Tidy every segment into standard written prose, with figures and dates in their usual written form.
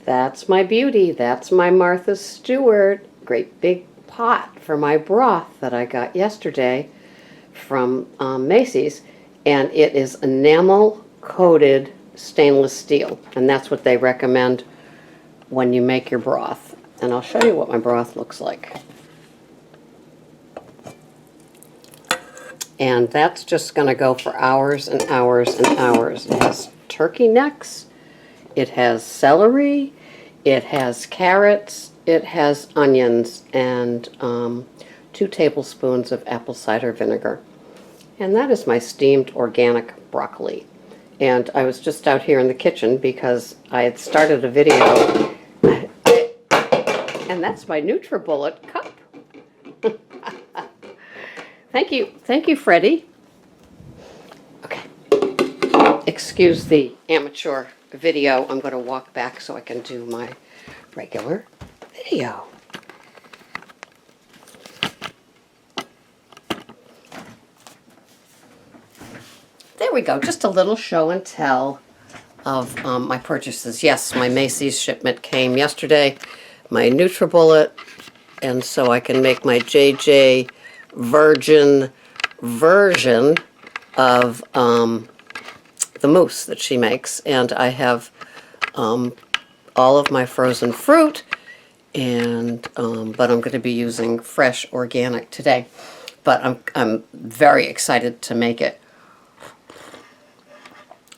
That's my beauty. That's my Martha Stewart. Great big pot for my broth that I got yesterday from Macy's. And it is enamel coated stainless steel. And that's what they recommend when you make your broth. And I'll show you what my broth looks like. And that's just going to go for hours and hours and hours. It has turkey necks. It has celery. It has carrots. It has onions and 2 tablespoons of apple cider vinegar. And that is my steamed organic broccoli. And I was just out here in the kitchen because I had started a video. And that's my NutriBullet cup. Thank you, Freddie. Okay. Excuse the amateur video. I'm going to walk back so I can do my regular video. There we go. Just a little show and tell of my purchases. Yes, my Macy's shipment came yesterday. My NutriBullet, and so I can make my JJ Virgin version of the mousse that she makes. And I have all of my frozen fruit, and but I'm going to be using fresh organic today. But I'm very excited to make it.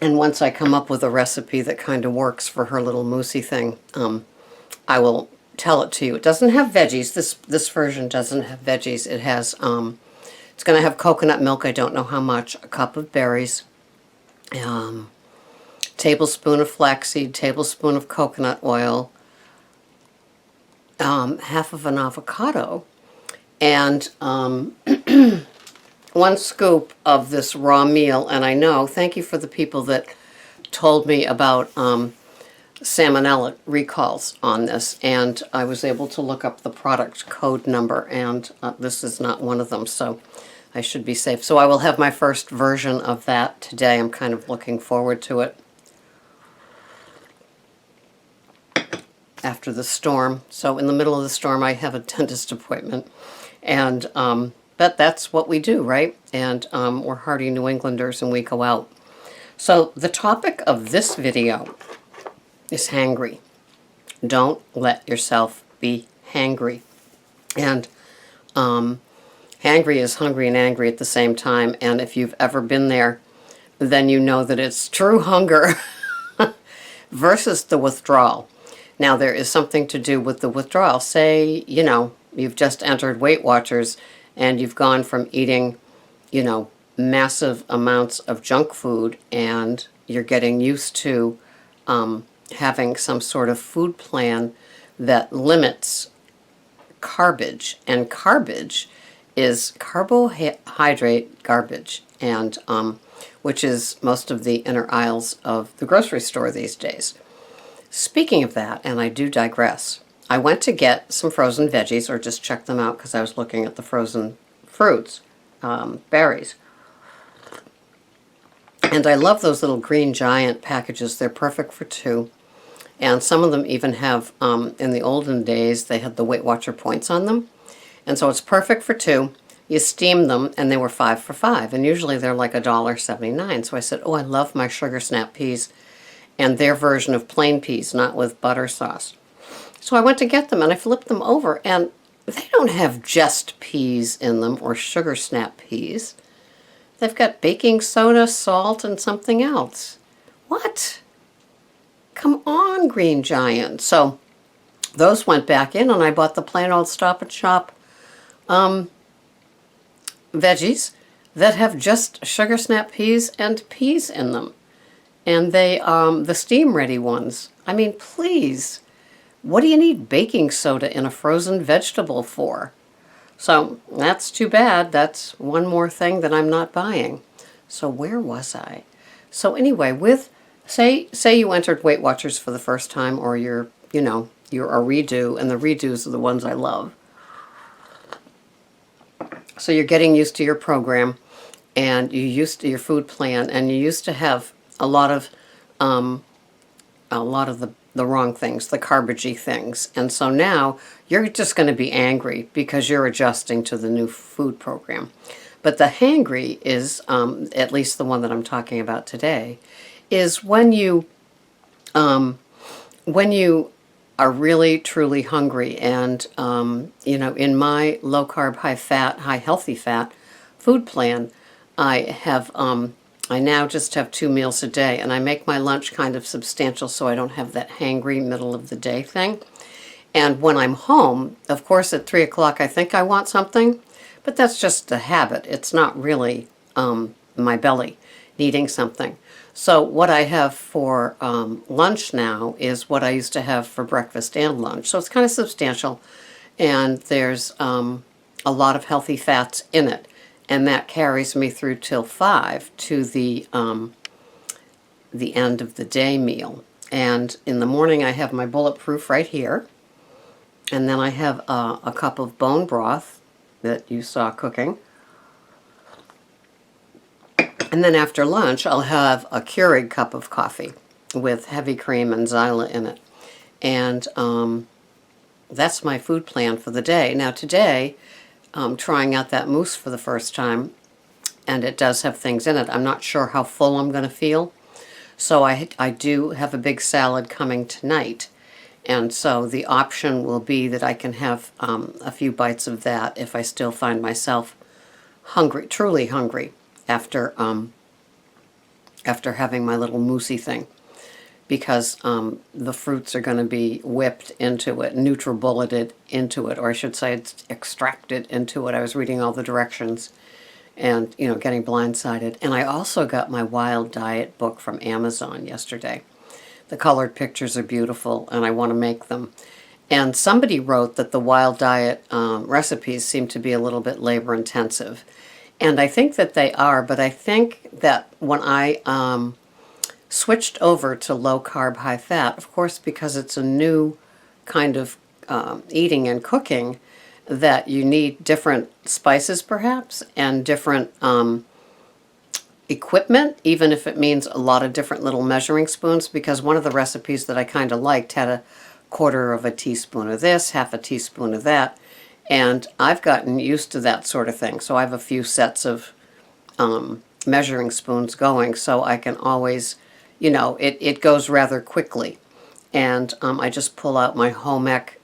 And once I come up with a recipe that kind of works for her little moussey thing, I will tell it to you. It doesn't have veggies. This version doesn't have veggies. It has, it's going to have coconut milk, I don't know how much, a cup of berries, tablespoon of flaxseed, tablespoon of coconut oil, half of an avocado, and 1 scoop of this raw meal. And I know, thank you for the people that told me about salmonella recalls on this, and I was able to look up the product code number, and this is not one of them, so I should be safe. So I will have my first version of that today. I'm kind of looking forward to it after the storm. So in the middle of the storm, I have a dentist appointment, and but that's what we do, right? And we're hardy New Englanders, and we go out. So the topic of this video is hangry. Don't let yourself be hangry. And hangry is hungry and angry at the same time. And if you've ever been there, then you know that it's true hunger versus the withdrawal. Now, there is something to do with the withdrawal. Say, you know, you've just entered Weight Watchers and you've gone from eating, you know, massive amounts of junk food, and you're getting used to having some sort of food plan that limits garbage. And garbage is carbohydrate garbage, and which is most of the inner aisles of the grocery store these days. Speaking of that, and I do digress, I went to get some frozen veggies, or just check them out because I was looking at the frozen fruits, berries. And I love those little Green Giant packages. They're perfect for 2. And some of them even have, in the olden days, they had the Weight Watcher points on them. And so it's perfect for 2. You steam them, and they were 5 for $5. And usually they're like $1.79. So I said, oh, I love my sugar snap peas and their version of plain peas, not with butter sauce. So I went to get them, and I flipped them over, and they don't have just peas in them or sugar snap peas. They've got baking soda, salt, and something else. What? Come on, Green Giant. So those went back in, and I bought the plain old Stop and Shop veggies that have just sugar snap peas and peas in them. And they, the steam ready ones. I mean, please, what do you need baking soda in a frozen vegetable for? So that's too bad. That's one more thing that I'm not buying. So where was I? So anyway, with, say you entered Weight Watchers for the first time, or you're a redo, and the redos are the ones I love. So you're getting used to your program, and you're used to your food plan, and you used to have a lot of the the wrong things, the garbagey things. And so now you're just going to be angry because you're adjusting to the new food program. But the hangry is, at least the one that I'm talking about today, is when you are really truly hungry. And in my low carb, high fat, high healthy fat food plan, I now just have 2 meals a day, and I make my lunch kind of substantial so I don't have that hangry middle of the day thing. And when I'm home, of course, at 3 o'clock, I think I want something, but that's just a habit. It's not really my belly needing something. So what I have for lunch now is what I used to have for breakfast and lunch. So it's kind of substantial, and there's a lot of healthy fats in it. And that carries me through till 5 to the end of the day meal. And in the morning, I have my bulletproof right here. And then I have a cup of bone broth that you saw cooking. And then after lunch, I'll have a Keurig cup of coffee with heavy cream and Zyla in it. And that's my food plan for the day. Now today, trying out that mousse for the first time, and it does have things in it. I'm not sure how full I'm going to feel. So I do have a big salad coming tonight. And so the option will be that I can have a few bites of that if I still find myself hungry, truly hungry, after having my little moussey thing. Because the fruits are going to be whipped into it, NutriBulleted into it, or I should say it's extracted into it. I was reading all the directions and, getting blindsided. And I also got my Wild Diet book from Amazon yesterday. The colored pictures are beautiful, and I want to make them. And somebody wrote that the Wild Diet recipes seem to be a little bit labor intensive. And I think that they are, but I think that when I switched over to low carb, high fat, of course, because it's a new kind of eating and cooking, that you need different spices perhaps and different equipment, even if it means a lot of different little measuring spoons, because one of the recipes that I kind of liked had a 1/4 of a teaspoon of this, 1/2 a teaspoon of that, and I've gotten used to that sort of thing. So I have a few sets of measuring spoons going, so I can always, it goes rather quickly. And I just pull out my home ec,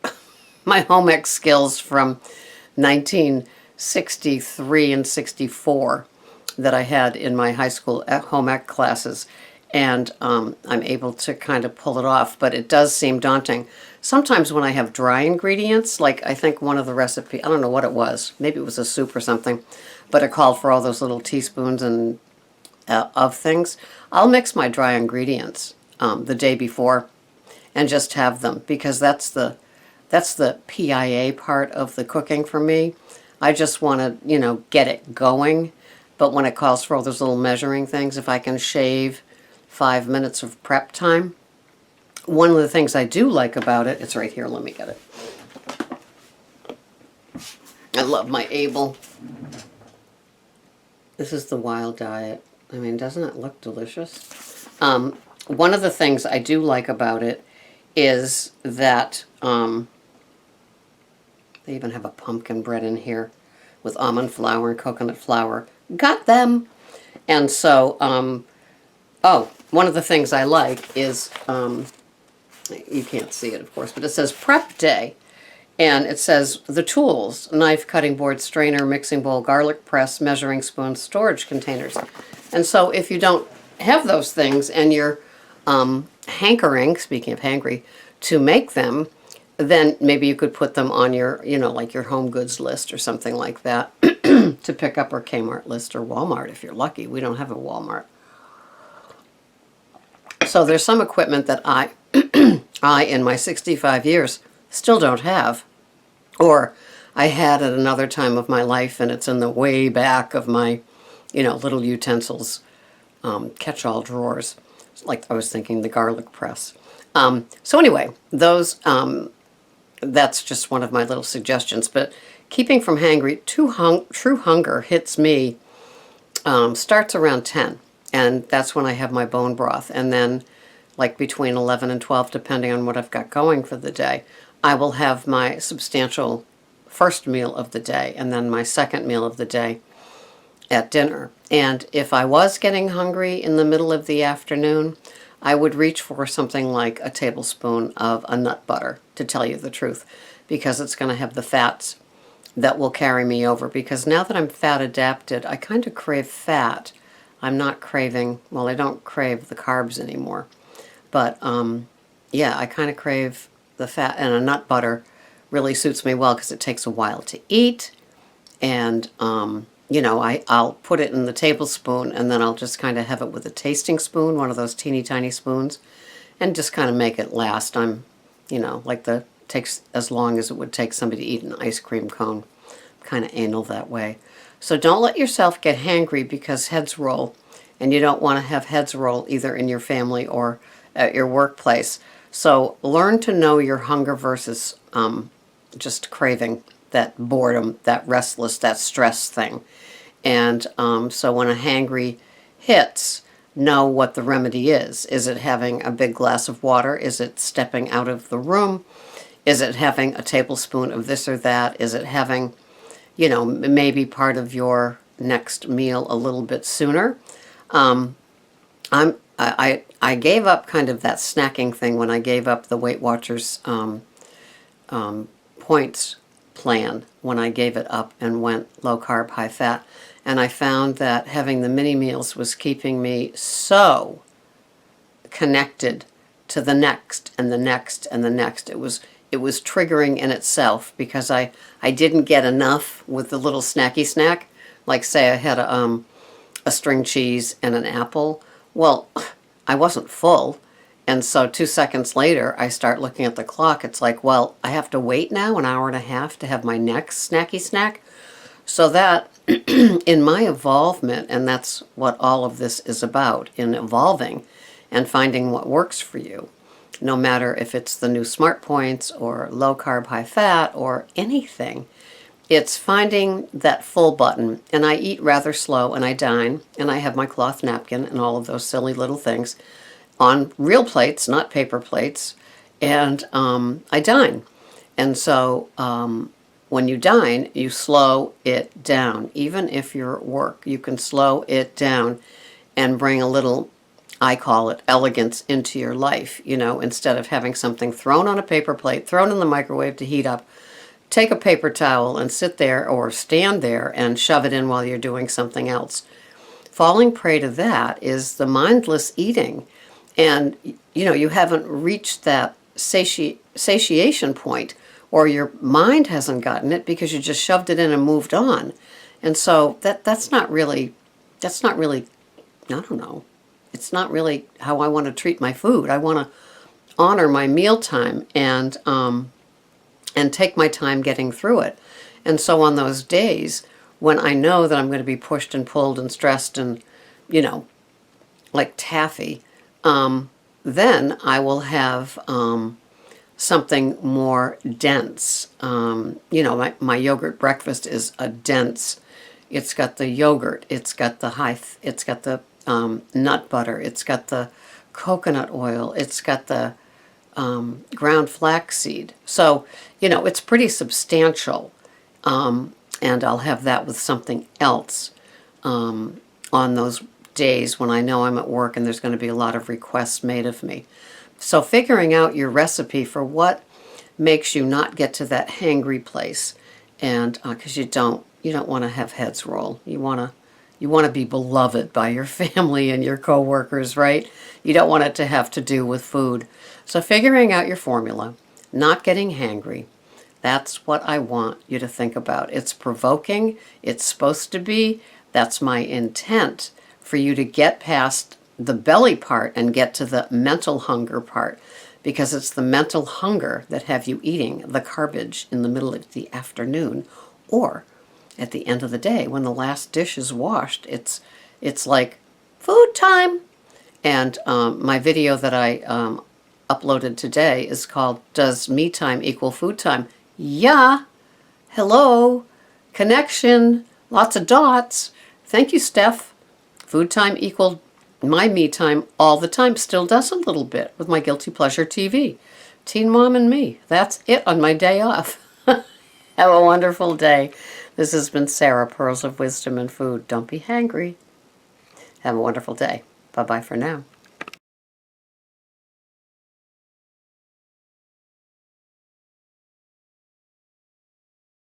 my home ec skills from 1963 and 64 that I had in my high school home ec classes. And I'm able to kind of pull it off, but it does seem daunting. Sometimes when I have dry ingredients, like I think one of the recipes, I don't know what it was, maybe it was a soup or something, but it called for all those little teaspoons and of things. I'll mix my dry ingredients the day before and just have them, because that's the PIA part of the cooking for me. I just want to, get it going. But when it calls for all those little measuring things, if I can shave 5 minutes of prep time. One of the things I do like about it, it's right here, let me get it. I love my Able. This is the Wild Diet. I mean, doesn't it look delicious? One of the things I do like about it is that they even have a pumpkin bread in here with almond flour and coconut flour. Got them! And so, one of the things I like is, you can't see it, of course, but it says prep day. And it says the tools: knife, cutting board, strainer, mixing bowl, garlic press, measuring spoon, storage containers. And so if you don't have those things and you're hankering, speaking of hangry, to make them, then maybe you could put them on your, like your home goods list or something like that to pick up, or Kmart list, or Walmart if you're lucky. We don't have a Walmart. So there's some equipment that I, in my 65 years, still don't have. Or I had at another time of my life, and it's in the way back of my, little utensils, catch-all drawers. Like I was thinking, the garlic press. So anyway, those, that's just one of my little suggestions. But keeping from hangry, true hunger hits me, starts around 10. And that's when I have my bone broth. And then like between 11 and 12, depending on what I've got going for the day, I will have my substantial first meal of the day and then my second meal of the day at dinner. And if I was getting hungry in the middle of the afternoon, I would reach for something like a tablespoon of a nut butter, to tell you the truth, because it's going to have the fats that will carry me over. Because now that I'm fat adapted, I kind of crave fat. I'm not craving, well, I don't crave the carbs anymore. But yeah, I kind of crave the fat, and a nut butter really suits me well because it takes a while to eat. And you know, I'll put it in the tablespoon and then I'll just kind of have it with a tasting spoon, one of those teeny tiny spoons, and just kind of make it last. I'm, you know, like takes as long as it would take somebody to eat an ice cream cone. I'm kind of anal that way. So don't let yourself get hangry because heads roll, and you don't want to have heads roll either in your family or at your workplace. So learn to know your hunger versus just craving, that boredom, that restless, that stress thing. And so when a hangry hits, know what the remedy is. Is it having a big glass of water? Is it stepping out of the room? Is it having a tablespoon of this or that? Is it having, you know, maybe part of your next meal a little bit sooner? I gave up kind of that snacking thing when I gave up the Weight Watchers points plan, when I gave it up and went low carb, high fat. And I found that having the mini meals was keeping me so connected to the next and the next and the next. It was triggering in itself because I didn't get enough with the little snacky snack. Like say I had a string cheese and an apple. Well, I wasn't full. And so 2 seconds later, I start looking at the clock. It's like, well, I have to wait now an hour and a half to have my next snacky snack. So that, in my evolvement, and that's what all of this is about, in evolving and finding what works for you, no matter if it's the new Smart Points or low carb, high fat or anything, it's finding that full button. And I eat rather slow and I dine and I have my cloth napkin and all of those silly little things on real plates, not paper plates, and I dine. And so when you dine, you slow it down. Even if you're at work, you can slow it down and bring a little, I call it, elegance into your life. You know, instead of having something thrown on a paper plate, thrown in the microwave to heat up, take a paper towel and sit there or stand there and shove it in while you're doing something else. Falling prey to that is the mindless eating. And, you know, you haven't reached that satiation point, or your mind hasn't gotten it because you just shoved it in and moved on. And so that's not really, I don't know, it's not really how I want to treat my food. I want to honor my mealtime and take my time getting through it. And so on those days when I know that I'm going to be pushed and pulled and stressed and, you know, like taffy, then I will have something more dense. You know, my yogurt breakfast is a dense. It's got the yogurt. It's got the nut butter. It's got the coconut oil. It's got the ground flaxseed. So, you know, it's pretty substantial. And I'll have that with something else on those days when I know I'm at work and there's going to be a lot of requests made of me. So figuring out your recipe for what makes you not get to that hangry place, and because you don't want to have heads roll. You want to be beloved by your family and your coworkers, right? You don't want it to have to do with food. So figuring out your formula, not getting hangry, that's what I want you to think about. It's provoking. It's supposed to be. That's my intent, for you to get past the belly part and get to the mental hunger part, because it's the mental hunger that have you eating the garbage in the middle of the afternoon or at the end of the day when the last dish is washed. It's like food time. And my video that I uploaded today is called, Does Me Time Equal Food Time? Yeah. Hello. Connection. Lots of dots. Thank you, Steph. Food time equal my me time all the time still does a little bit with my guilty pleasure TV. Teen Mom and Me. That's it on my day off. Have a wonderful day. This has been Sarah, Pearls of Wisdom and Food. Don't be hangry. Have a wonderful day. Bye-bye for now.